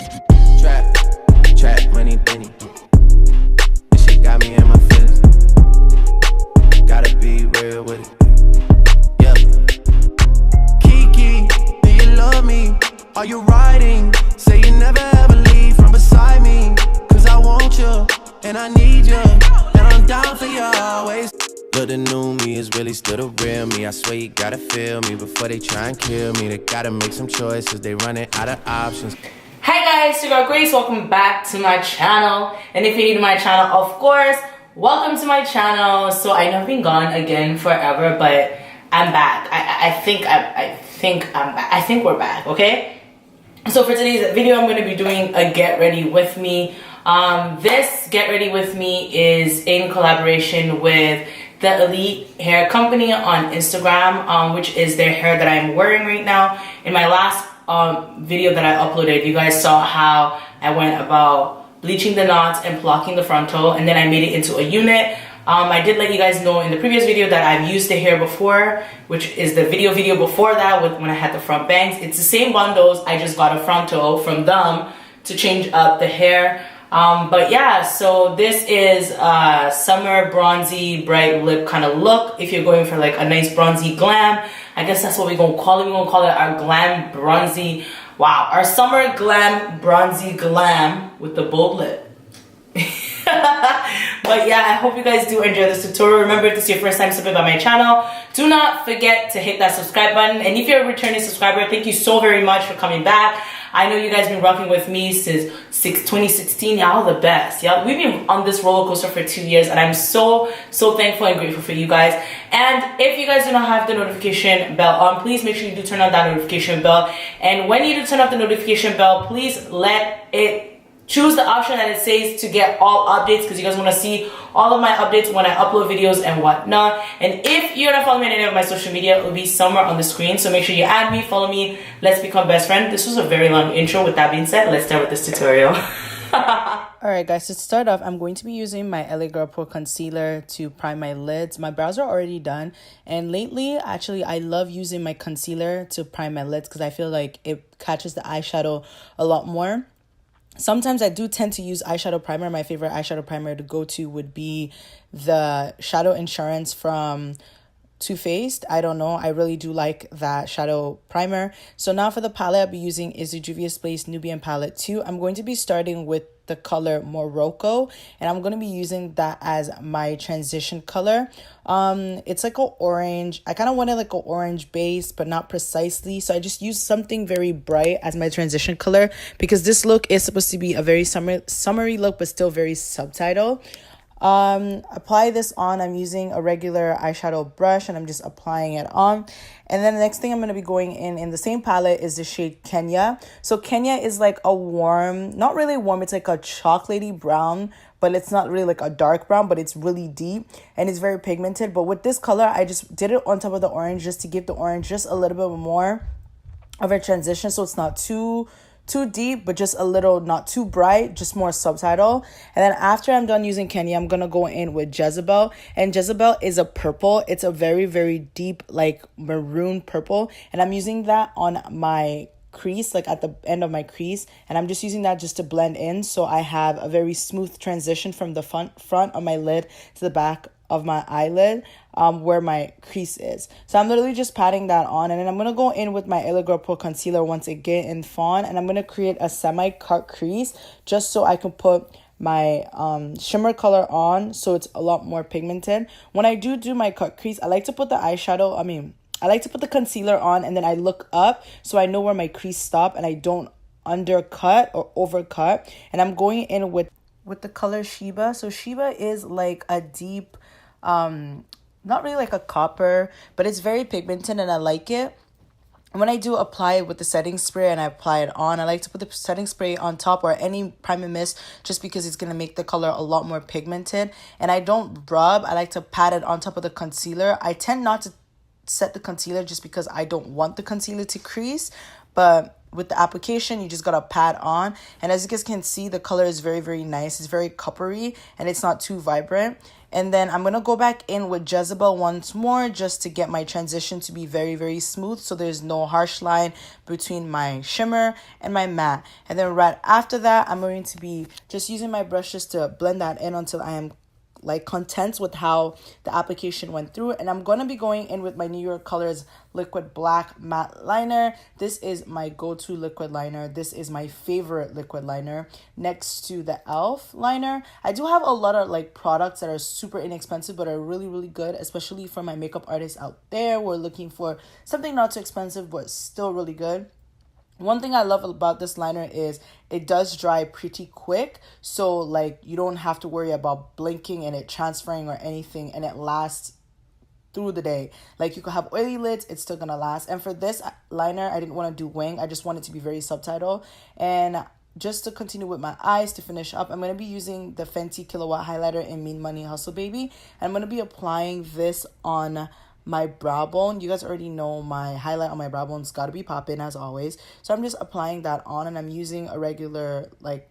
Trap money, Benny. This shit got me in my feelings. Gotta be real with it. Yeah. Kiki, do you love me? Are you riding? Say you never ever leave from beside me. Cause I want you, and I need you, and I'm down for you always. But the new me is really still the real me. I swear you gotta feel me before they try and kill me. They gotta make some choices, they running out of options. Hey guys, it's your girl Grace. Welcome back to my channel. And if you're new to my channel, of course, welcome to my channel. So I know I've been gone again forever, but I'm back. I think I'm back. I think we're back, okay? So for today's video, I'm going to be doing a get ready with me. This get ready with me is in collaboration with the Elite Hair Company on Instagram, which is their hair that I'm wearing right now. In my last video that I uploaded, you guys saw how I went about bleaching the knots and blocking the frontal, and then I made it into a unit. I did let you guys know in the previous video that I've used the hair before, which is the video before that with when I had the front bangs. It's the same bundles, I just got a frontal from them to change up the hair. But yeah, so this is a summer bronzy bright lip kind of look. If you're going for like a nice bronzy glam, I guess that's what we're gonna call it. We're gonna call it our glam bronzy. Wow, our summer glam bronzy glam with the bold lip. But yeah, I hope you guys do enjoy this tutorial. Remember, if this is your first time subscribing by my channel, do not forget to hit that subscribe button. And if you're a returning subscriber, thank you so very much for coming back. I know you guys been rocking with me since 2016. Y'all the best. Y'all, we've been on this roller coaster for 2 years, and I'm so thankful and grateful for you guys. And if you guys do not have the notification bell on, please make sure you do turn on that notification bell. And when you do turn off the notification bell, please choose the option that it says to get all updates, because you guys want to see all of my updates when I upload videos and whatnot. And if you're not following me on any of my social media, it will be somewhere on the screen. So make sure you add me, follow me, let's become best friends. This was a very long intro. With that being said, let's start with this tutorial. Alright guys, to start off, I'm going to be using my LA Girl Pro Concealer to prime my lids. My brows are already done, and lately, actually, I love using my concealer to prime my lids because I feel like it catches the eyeshadow a lot more. Sometimes I do tend to use eyeshadow primer. My favorite eyeshadow primer to go to would be the Shadow Insurance from Too Faced. I don't know. I really do like that shadow primer. So now for the palette, I'll be using is the Juvia's Place Nubian Palette 2. I'm going to be starting with the color Morocco, and I'm going to be using that as my transition color. It's like an orange. I kind of wanted like an orange base, but not precisely. So I just used something very bright as my transition color because this look is supposed to be a very summery look, but still very subtitle. Apply this on. I'm using a regular eyeshadow brush and I'm just applying it on. And then the next thing I'm going to be going in the same palette is the shade Kenya. So Kenya is like a warm, not really warm, it's like a chocolatey brown, but it's not really like a dark brown, but it's really deep and it's very pigmented. But with this color, I just did it on top of the orange just to give the orange just a little bit more of a transition, so it's not too deep, but just a little, not too bright, just more subtitle. And then after I'm done using Kenya, I'm gonna go in with Jezebel. And Jezebel is a purple. It's a very deep, like maroon purple. And I'm using that on my crease, like at the end of my crease. And I'm just using that just to blend in, so I have a very smooth transition from the front of my lid to the back of my eyelid, where my crease is. So I'm literally just patting that on, and then I'm going to go in with my LA Girl Pro Concealer once again in Fawn, and I'm going to create a semi-cut crease just so I can put my shimmer color on, so it's a lot more pigmented. When I do my cut crease, I like to put the I like to put the concealer on, and then I look up so I know where my crease stop and I don't undercut or overcut. And I'm going in with the color Sheba. So Sheba is like a deep, not really like a copper, but it's very pigmented and I like it. And when I do apply it with the setting spray and I apply it on, I like to put the setting spray on top or any primer mist just because it's going to make the color a lot more pigmented. And I don't rub. I like to pat it on top of the concealer. I tend not to set the concealer just because I don't want the concealer to crease. But with the application, you just got to pat on. And as you guys can see, the color is very nice. It's very coppery and it's not too vibrant. And then I'm going to go back in with Jezebel once more just to get my transition to be very, very smooth. So there's no harsh line between my shimmer and my matte. And then right after that, I'm going to be just using my brush just to blend that in until I am like content with how the application went through. And I'm going to be going in with my New York Colors liquid black matte liner. This is my go-to liquid liner. This is my favorite liquid liner next to the e.l.f. liner. I do have a lot of like products that are super inexpensive but are really, really good, especially for my makeup artists out there who are looking for something not too expensive but still really good. One thing I love about this liner is it does dry pretty quick. So like you don't have to worry about blinking and it transferring or anything, and it lasts through the day. Like you could have oily lids, it's still gonna last. And for this liner, I didn't want to do wing. I just wanted to be very subtitle. And just to continue with my eyes to finish up, I'm going to be using the Fenty Killawatt highlighter in Mean Money Hustle Baby. And I'm going to be applying this on my brow bone. You guys already know my highlight on my brow bone's got to be popping as always. So I'm just applying that on, and I'm using a regular like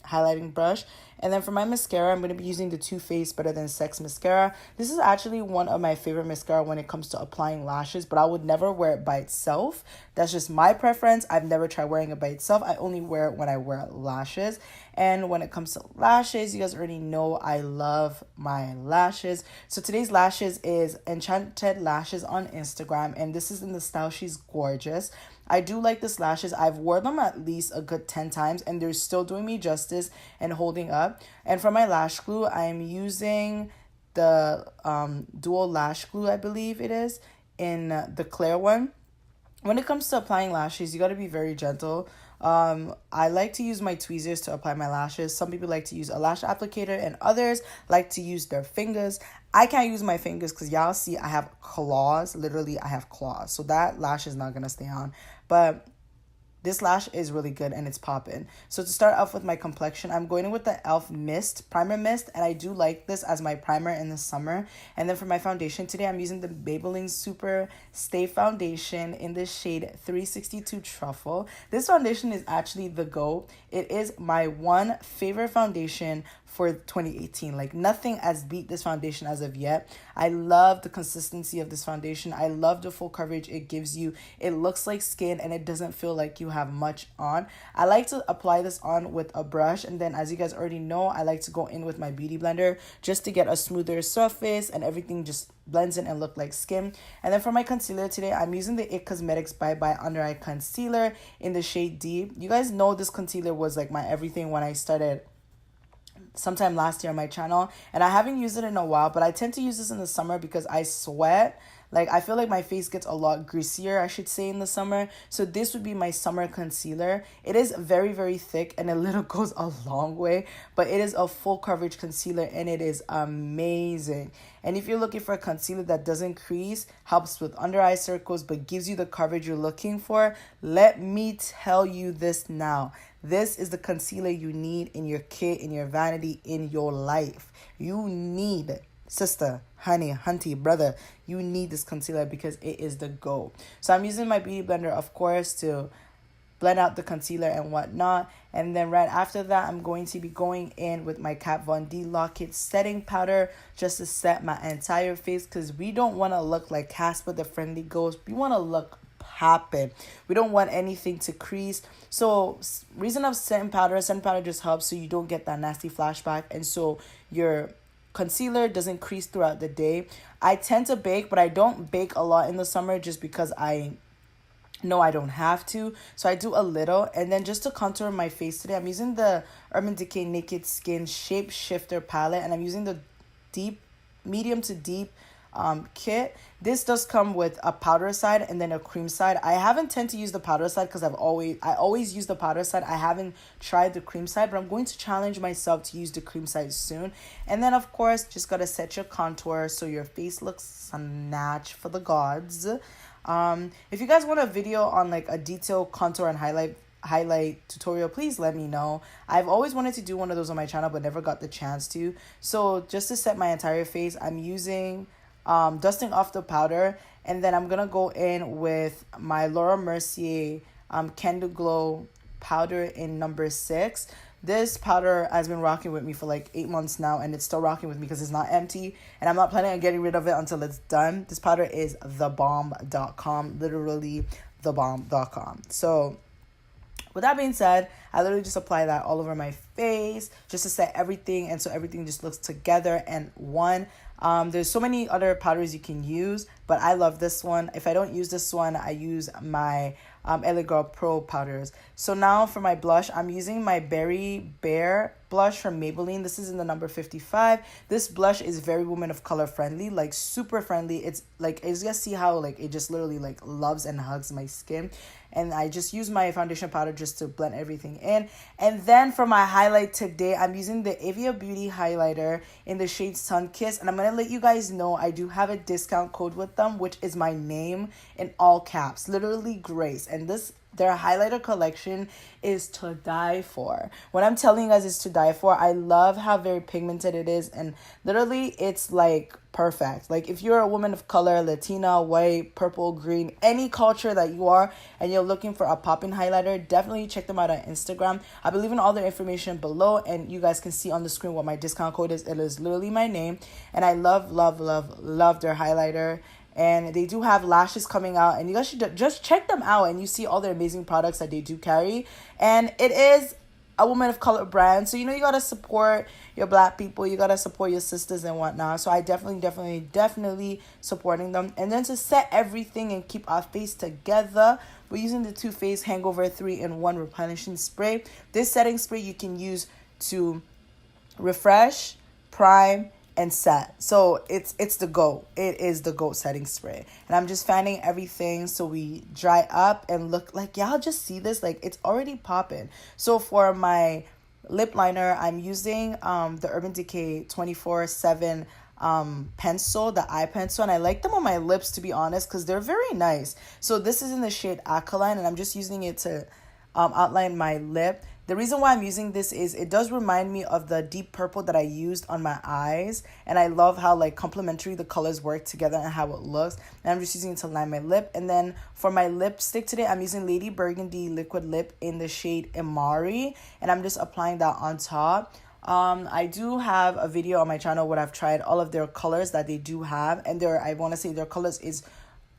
highlighting brush. And then for my mascara, I'm going to be using the Too Faced Better Than Sex mascara. This is actually one of my favorite mascara when it comes to applying lashes, but I would never wear it by itself. That's just my preference. I've never tried wearing it by itself. I only wear it when I wear lashes. And when it comes to lashes, you guys already know I love my lashes. So today's lashes is Enchanted Lashes on Instagram, and this is in the style She's Gorgeous. I do like this lashes. I've worn them at least a good 10 times and they're still doing me justice and holding up. And for my lash glue, I'm using the Dual Lash Glue, I believe it is, in the clear one. When it comes to applying lashes, you got to be very gentle. I like to use my tweezers to apply my lashes. Some people like to use a lash applicator and others like to use their fingers. I can't use my fingers because y'all see I have claws. Literally, I have claws. So that lash is not going to stay on. But this lash is really good and it's popping. So to start off with my complexion, I'm going in with the e.l.f. Mist, Primer Mist. And I do like this as my primer in the summer. And then for my foundation today, I'm using the Maybelline Super Stay Foundation in the shade 362 Truffle. This foundation is actually the GOAT. It is my one favorite foundation for 2018. Like nothing has beat this foundation as of yet. I love the consistency of this foundation. I love the full coverage it gives you. It looks like skin and it doesn't feel like you have much on. I like to apply this on with a brush, and then as you guys already know, I like to go in with my beauty blender just to get a smoother surface and everything just blends in and look like skin. And then for my concealer today, I'm using the IT Cosmetics Bye Bye Under Eye Concealer in the shade Deep. You guys know this concealer was like my everything when I started sometime last year on my channel, and I haven't used it in a while, but I tend to use this in the summer because I sweat. Like I feel like my face gets a lot greasier, I should say, in the summer. So this would be my summer concealer. It is very, very thick and a little goes a long way, but it is a full coverage concealer and it is amazing. And if you're looking for a concealer that doesn't crease, helps with under eye circles, but gives you the coverage you're looking for, let me tell you this now. This is the concealer you need in your kit, in your vanity, in your life. You need, sister, honey, hunty, brother, you need this concealer because it is the go. So I'm using my beauty blender, of course, to blend out the concealer and whatnot. And then right after that, I'm going to be going in with my Kat Von D Lock-It setting powder just to set my entire face, because we don't want to look like Casper the Friendly Ghost. We want to look popping. We don't want anything to crease. So reason of setting powder just helps so you don't get that nasty flashback, and so your concealer doesn't crease throughout the day. I tend to bake, but I don't bake a lot in the summer just because I know I don't have to. So I do a little. And then just to contour my face today, I'm using the Urban Decay Naked Skin Shape Shifter palette, and I'm using the medium to deep kit. This does come with a powder side and then a cream side. I haven't tend to use the powder side because I always use the powder side. I haven't tried the cream side, but I'm going to challenge myself to use the cream side soon. And then of course, just gotta set your contour so your face looks snatch for the gods. If you guys want a video on like a detailed contour and highlight tutorial, please let me know. I've always wanted to do one of those on my channel but never got the chance to. So just to set my entire face, I'm using dusting off the powder, and then I'm gonna go in with my Laura Mercier Candle Glow powder in number 6. This powder has been rocking with me for like 8 months now, and it's still rocking with me because it's not empty, and I'm not planning on getting rid of it until it's done. This powder is thebomb.com, literally thebomb.com. So with that being said, I literally just apply that all over my face just to set everything, and so everything just looks together and one. There's so many other powders you can use, but I love this one. If I don't use this one, I use my LA Girl Pro powders. So now for my blush, I'm using my Berry Bear blush from Maybelline. This is in the number 55. This blush is very woman of color friendly, like super friendly. It's like, as you guys see how like it just literally like loves and hugs my skin. And I just use my foundation powder just to blend everything in. And then for my highlight today, I'm using the Avia Beauty highlighter in the shade Sun Kiss. And I'm going to let you guys know I do have a discount code with them, which is my name in all caps, literally Grace. And their highlighter collection is to die for. When I'm telling you guys it's to die for, I love how very pigmented it is, and literally it's like perfect. Like if you're a woman of color, Latina, white, purple, green, any culture that you are, and you're looking for a popping highlighter, definitely check them out on Instagram. I will leave in all their information below, and you guys can see on the screen what my discount code is. It is literally my name, and I love their highlighter. And they do have lashes coming out, and you guys should just check them out, and you see all their amazing products that they do carry. And it is a woman of color brand, so you know you gotta support your black people, you gotta support your sisters and whatnot. So I definitely supporting them. And then to set everything and keep our face together, we're using the Too Faced Hangover 3-in-1 replenishing spray. This setting spray you can use to refresh, prime, and set. So it's the GOAT. It is the GOAT setting spray. And I'm just fanning everything so we dry up and look like, y'all just see this, like it's already popping. So for my lip liner, I'm using the Urban Decay 24/7 pencil, the eye pencil, and I like them on my lips, to be honest, because they're very nice. So this is in the shade Alkaline, and I'm just using it to outline my lip. The reason why I'm using this is it does remind me of the deep purple that I used on my eyes, and I love how like complementary the colors work together and how it looks. And I'm just using it to line my lip. And then for my lipstick today, I'm using Lady Burgundy liquid lip in the shade Imari, and I'm just applying that on top. I do have a video on my channel where I've tried all of their colors that they do have, and I want to say their colors is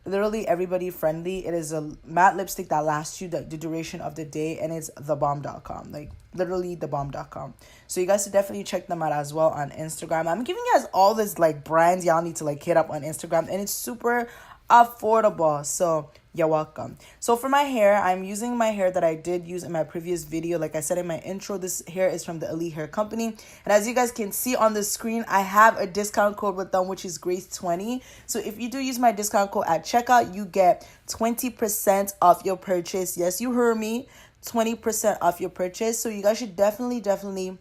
literally everybody friendly. It is a matte lipstick that lasts you the duration of the day, and it's thebomb.com, like literally thebomb.com. So you guys should definitely check them out as well on Instagram. I'm giving you guys all this like brands y'all need to like hit up on Instagram, and it's super affordable, so you're welcome. So for my hair, I'm using my hair that I did use in my previous video. Like I said in my intro, this hair is from the Elite Hair Company, and as you guys can see on the screen, I have a discount code with them, which is Grace20. So if you do use my discount code at checkout, you get 20% off your purchase. Yes, you heard me, 20% off your purchase. So you guys should definitely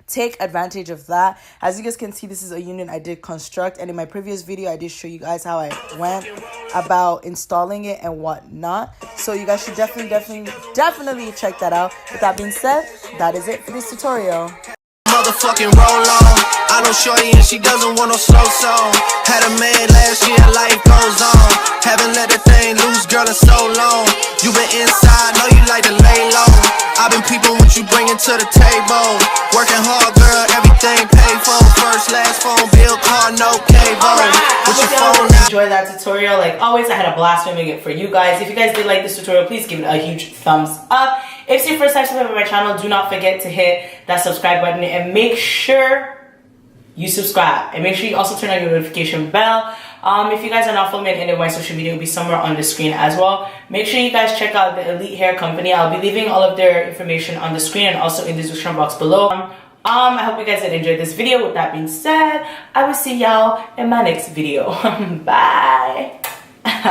take advantage of that. As you guys can see, this is a unit I did construct, and in my previous video I did show you guys how I went about installing it and whatnot. So you guys should definitely check that out. With that being said, that is it for this tutorial. Motherfucking roll on. I know shorty and she doesn't want no slow song. Had a man last year, life goes on. Haven't let the thing loose, girl, in so long. You been inside, know you like to lay low. I've been peeping what you bringing to the table. Working hard, girl, everything paid for. First, last phone bill, car, no cable. Alright, I hope y'all enjoyed that tutorial. Like always, I had a blast filming it for you guys. If you guys did like this tutorial, please give it a huge thumbs up. If it's your first time subscribing to my channel, do not forget to hit that subscribe button and make sure you subscribe. And make sure you also turn on your notification bell. If you guys are not following me on any of my social media, it will be somewhere on the screen as well. Make sure you guys check out the Elite Hair Company. I'll be leaving all of their information on the screen and also in the description box below. I hope you guys did enjoy this video. With that being said, I will see y'all in my next video. Bye.